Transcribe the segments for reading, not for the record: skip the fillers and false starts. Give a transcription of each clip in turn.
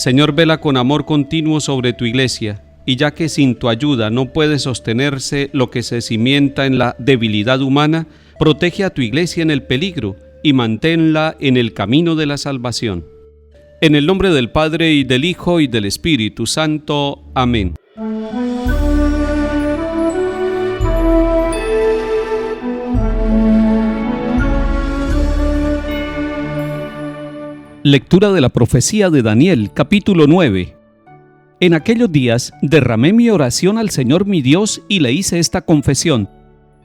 Señor, vela con amor continuo sobre tu iglesia, y ya que sin tu ayuda no puede sostenerse lo que se cimienta en la debilidad humana, protege a tu iglesia en el peligro y manténla en el camino de la salvación. En el nombre del Padre, y del Hijo, y del Espíritu Santo. Amén. Lectura de la profecía de Daniel, capítulo 9. En aquellos días derramé mi oración al Señor mi Dios y le hice esta confesión: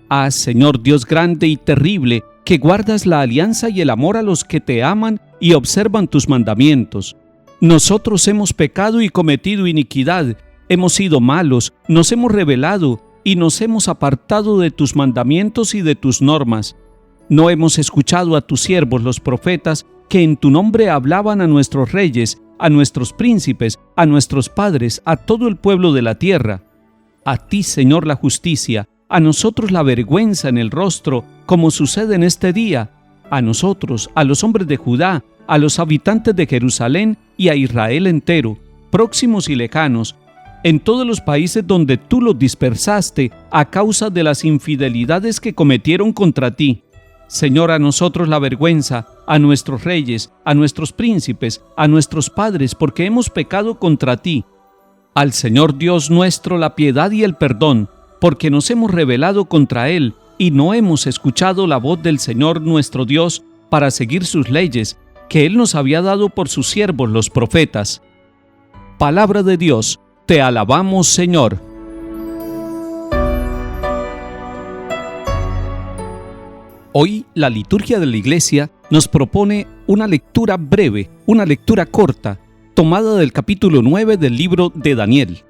Ah, Señor Dios grande y terrible, que guardas la alianza y el amor a los que te aman y observan tus mandamientos. Nosotros hemos pecado y cometido iniquidad, hemos sido malos, nos hemos rebelado y nos hemos apartado de tus mandamientos y de tus normas. No hemos escuchado a tus siervos los profetas, que en tu nombre hablaban a nuestros reyes, a nuestros príncipes, a nuestros padres, a todo el pueblo de la tierra. A ti, Señor, la justicia, a nosotros la vergüenza en el rostro, como sucede en este día, a nosotros, a los hombres de Judá, a los habitantes de Jerusalén y a Israel entero, próximos y lejanos, en todos los países donde tú los dispersaste a causa de las infidelidades que cometieron contra ti. Señor, a nosotros la vergüenza, a nuestros reyes, a nuestros príncipes, a nuestros padres, porque hemos pecado contra ti. Al Señor Dios nuestro la piedad y el perdón, porque nos hemos rebelado contra Él y no hemos escuchado la voz del Señor nuestro Dios para seguir sus leyes, que Él nos había dado por sus siervos los profetas. Palabra de Dios, te alabamos, Señor. Hoy la liturgia de la Iglesia nos propone una lectura breve, una lectura corta, tomada del capítulo 9 del libro de Daniel.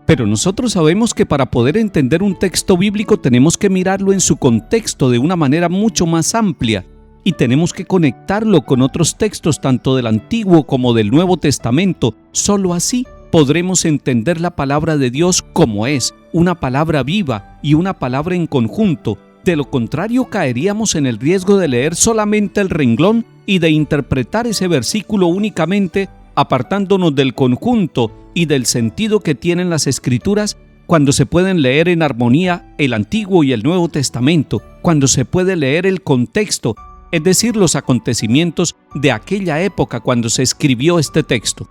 Pero nosotros sabemos que para poder entender un texto bíblico tenemos que mirarlo en su contexto de una manera mucho más amplia y tenemos que conectarlo con otros textos tanto del Antiguo como del Nuevo Testamento. Solo así podremos entender la palabra de Dios como es, una palabra viva y una palabra en conjunto. De lo contrario, caeríamos en el riesgo de leer solamente el renglón y de interpretar ese versículo únicamente, apartándonos del conjunto y del sentido que tienen las Escrituras, cuando se pueden leer en armonía el Antiguo y el Nuevo Testamento, cuando se puede leer el contexto, es decir, los acontecimientos de aquella época cuando se escribió este texto.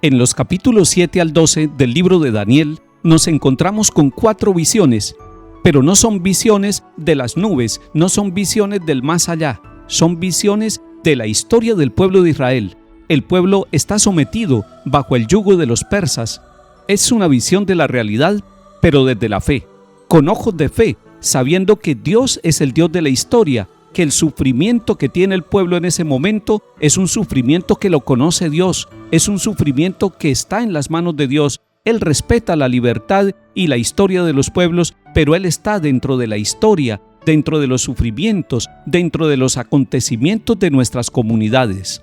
En los capítulos 7 al 12 del libro de Daniel nos encontramos con 4 visiones, pero no son visiones de las nubes, no son visiones del más allá, son visiones de la historia del pueblo de Israel. El pueblo está sometido bajo el yugo de los persas. Es una visión de la realidad, pero desde la fe, con ojos de fe, sabiendo que Dios es el Dios de la historia, que el sufrimiento que tiene el pueblo en ese momento es un sufrimiento que lo conoce Dios, es un sufrimiento que está en las manos de Dios. Él respeta la libertad y la historia de los pueblos, pero Él está dentro de la historia, dentro de los sufrimientos, dentro de los acontecimientos de nuestras comunidades.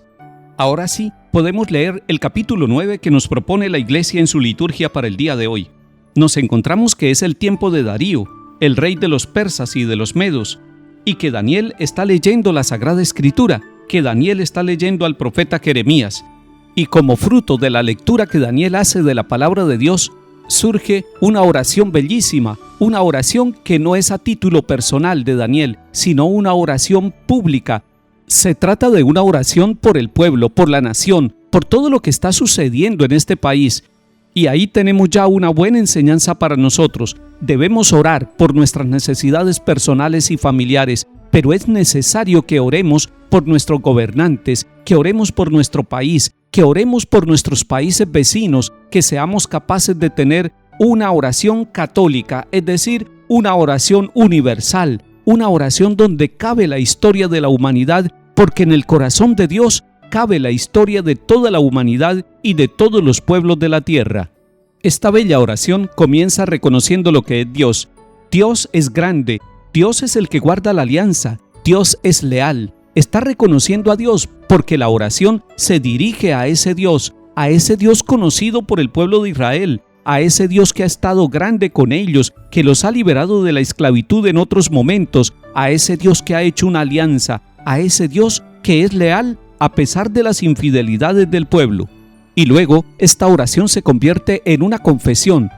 Ahora sí, podemos leer el capítulo 9 que nos propone la Iglesia en su liturgia para el día de hoy. Nos encontramos que es el tiempo de Darío, el rey de los persas y de los medos, y que Daniel está leyendo la Sagrada Escritura, que Daniel está leyendo al profeta Jeremías. Y como fruto de la lectura que Daniel hace de la palabra de Dios, surge una oración bellísima, una oración que no es a título personal de Daniel, sino una oración pública. Se trata de una oración por el pueblo, por la nación, por todo lo que está sucediendo en este país. Y ahí tenemos ya una buena enseñanza para nosotros. Debemos orar por nuestras necesidades personales y familiares, pero es necesario que oremos por nuestros gobernantes, que oremos por nuestro país, que oremos por nuestros países vecinos, que seamos capaces de tener una oración católica, es decir, una oración universal, una oración donde cabe la historia de la humanidad, porque en el corazón de Dios cabe la historia de toda la humanidad y de todos los pueblos de la tierra. Esta bella oración comienza reconociendo lo que es Dios. Dios es grande, Dios es el que guarda la alianza, Dios es leal. Está reconociendo a Dios porque la oración se dirige a ese Dios conocido por el pueblo de Israel, a ese Dios que ha estado grande con ellos, que los ha liberado de la esclavitud en otros momentos, a ese Dios que ha hecho una alianza, a ese Dios que es leal a pesar de las infidelidades del pueblo. Y luego esta oración se convierte en una confesión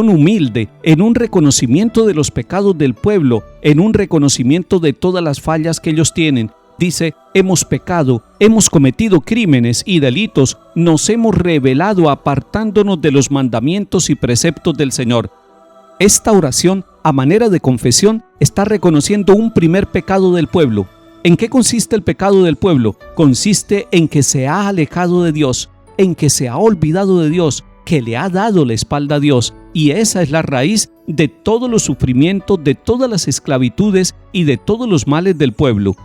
humilde, en un reconocimiento de los pecados del pueblo, en un reconocimiento de todas las fallas que ellos tienen. Dice: hemos pecado, hemos cometido crímenes y delitos, nos hemos rebelado apartándonos de los mandamientos y preceptos del Señor. Esta oración, a manera de confesión, está reconociendo un primer pecado del pueblo. ¿En qué consiste el pecado del pueblo? Consiste en que se ha alejado de Dios, en que se ha olvidado de Dios, que le ha dado la espalda a Dios, y esa es la raíz de todos los sufrimientos, de todas las esclavitudes y de todos los males del pueblo.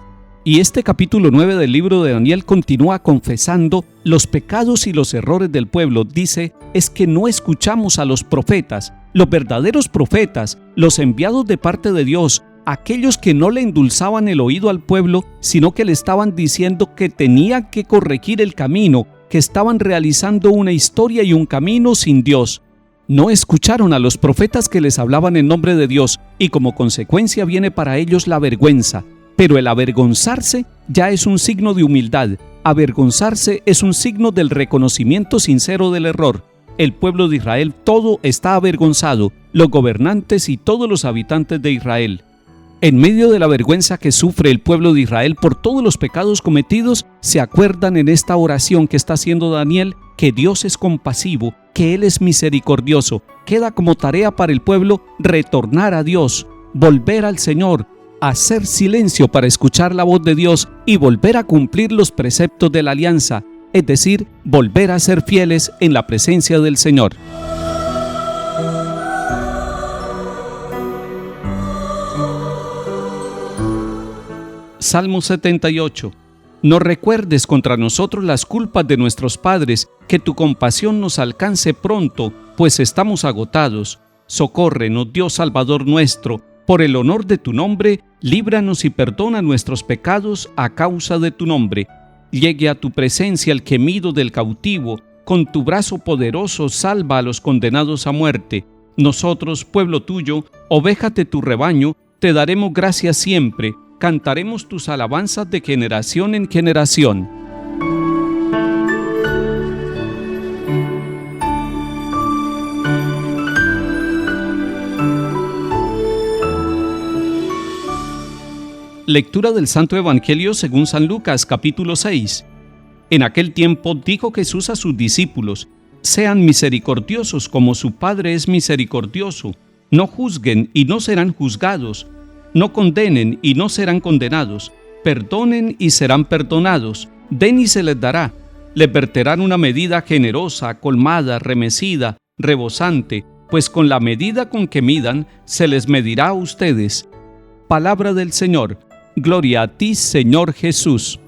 Y este capítulo 9 del libro de Daniel continúa confesando los pecados y los errores del pueblo. Dice: es que no escuchamos a los profetas, los verdaderos profetas, los enviados de parte de Dios, aquellos que no le endulzaban el oído al pueblo, sino que le estaban diciendo que tenía que corregir el camino, que estaban realizando una historia y un camino sin Dios. No escucharon a los profetas que les hablaban en nombre de Dios, y como consecuencia viene para ellos la vergüenza. Pero el avergonzarse ya es un signo de humildad. Avergonzarse es un signo del reconocimiento sincero del error. El pueblo de Israel todo está avergonzado, los gobernantes y todos los habitantes de Israel. En medio de la vergüenza que sufre el pueblo de Israel por todos los pecados cometidos, se acuerdan en esta oración que está haciendo Daniel que Dios es compasivo, que Él es misericordioso. Queda como tarea para el pueblo retornar a Dios, volver al Señor, hacer silencio para escuchar la voz de Dios y volver a cumplir los preceptos de la alianza, es decir, volver a ser fieles en la presencia del Señor. Salmo 78. No recuerdes contra nosotros las culpas de nuestros padres, que tu compasión nos alcance pronto, pues estamos agotados. Socórrenos, Dios Salvador nuestro, por el honor de tu nombre, líbranos y perdona nuestros pecados a causa de tu nombre. Llegue a tu presencia el gemido del cautivo, con tu brazo poderoso salva a los condenados a muerte. Nosotros, pueblo tuyo, oveja de tu rebaño, te daremos gracias siempre, cantaremos tus alabanzas de generación en generación. Lectura del Santo Evangelio según San Lucas, capítulo 6. En aquel tiempo dijo Jesús a sus discípulos: sean misericordiosos como su Padre es misericordioso. No juzguen y no serán juzgados. No condenen y no serán condenados. Perdonen y serán perdonados. Den y se les dará. Les verterán una medida generosa, colmada, remecida, rebosante, pues con la medida con que midan, se les medirá a ustedes. Palabra del Señor. Gloria a ti, Señor Jesús.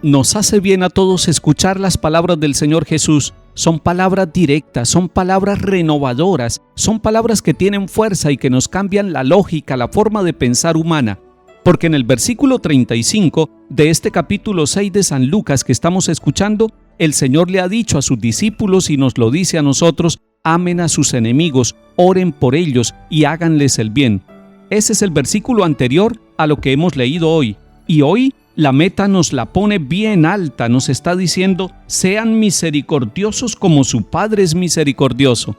Nos hace bien a todos escuchar las palabras del Señor Jesús. Son palabras directas, son palabras renovadoras, son palabras que tienen fuerza y que nos cambian la lógica, la forma de pensar humana. Porque en el versículo 35 de este capítulo 6 de San Lucas que estamos escuchando, el Señor le ha dicho a sus discípulos y nos lo dice a nosotros: amen a sus enemigos, oren por ellos y háganles el bien. Ese es el versículo anterior a lo que hemos leído hoy. Y hoy la meta nos la pone bien alta, nos está diciendo: sean misericordiosos como su Padre es misericordioso.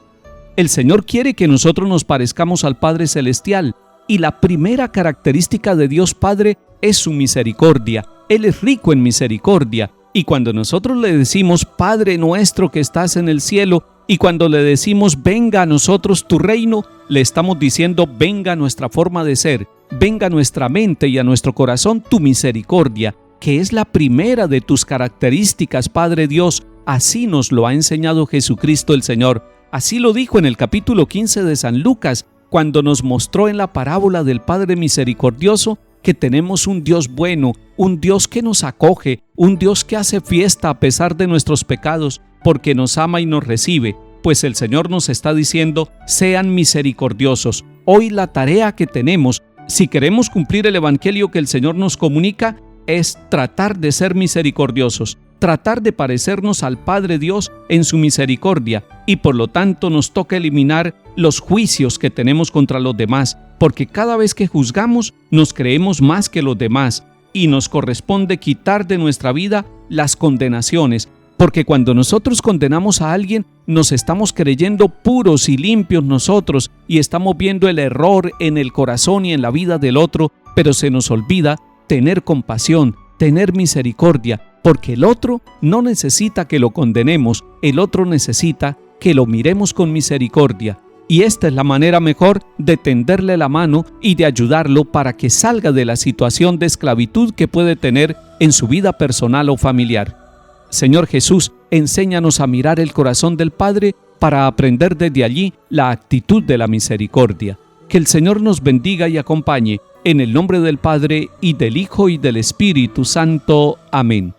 El Señor quiere que nosotros nos parezcamos al Padre Celestial, y la primera característica de Dios Padre es su misericordia. Él es rico en misericordia, y cuando nosotros le decimos: Padre nuestro que estás en el cielo, y cuando le decimos: venga a nosotros tu reino, le estamos diciendo: venga a nuestra forma de ser, venga a nuestra mente y a nuestro corazón tu misericordia, que es la primera de tus características, Padre Dios. Así nos lo ha enseñado Jesucristo el Señor. Así lo dijo en el capítulo 15 de San Lucas, cuando nos mostró en la parábola del Padre misericordioso que tenemos un Dios bueno, un Dios que nos acoge, un Dios que hace fiesta a pesar de nuestros pecados, porque nos ama y nos recibe. Pues el Señor nos está diciendo: sean misericordiosos. Hoy la tarea que tenemos, si queremos cumplir el Evangelio que el Señor nos comunica, es tratar de ser misericordiosos, tratar de parecernos al Padre Dios en su misericordia, y por lo tanto nos toca eliminar los juicios que tenemos contra los demás, porque cada vez que juzgamos nos creemos más que los demás y nos corresponde quitar de nuestra vida las condenaciones, porque cuando nosotros condenamos a alguien nos estamos creyendo puros y limpios nosotros y estamos viendo el error en el corazón y en la vida del otro, pero se nos olvida tener compasión, tener misericordia, porque el otro no necesita que lo condenemos, el otro necesita que lo miremos con misericordia. Y esta es la manera mejor de tenderle la mano y de ayudarlo para que salga de la situación de esclavitud que puede tener en su vida personal o familiar. Señor Jesús, enséñanos a mirar el corazón del Padre para aprender desde allí la actitud de la misericordia. Que el Señor nos bendiga y acompañe, en el nombre del Padre, y del Hijo, y del Espíritu Santo. Amén.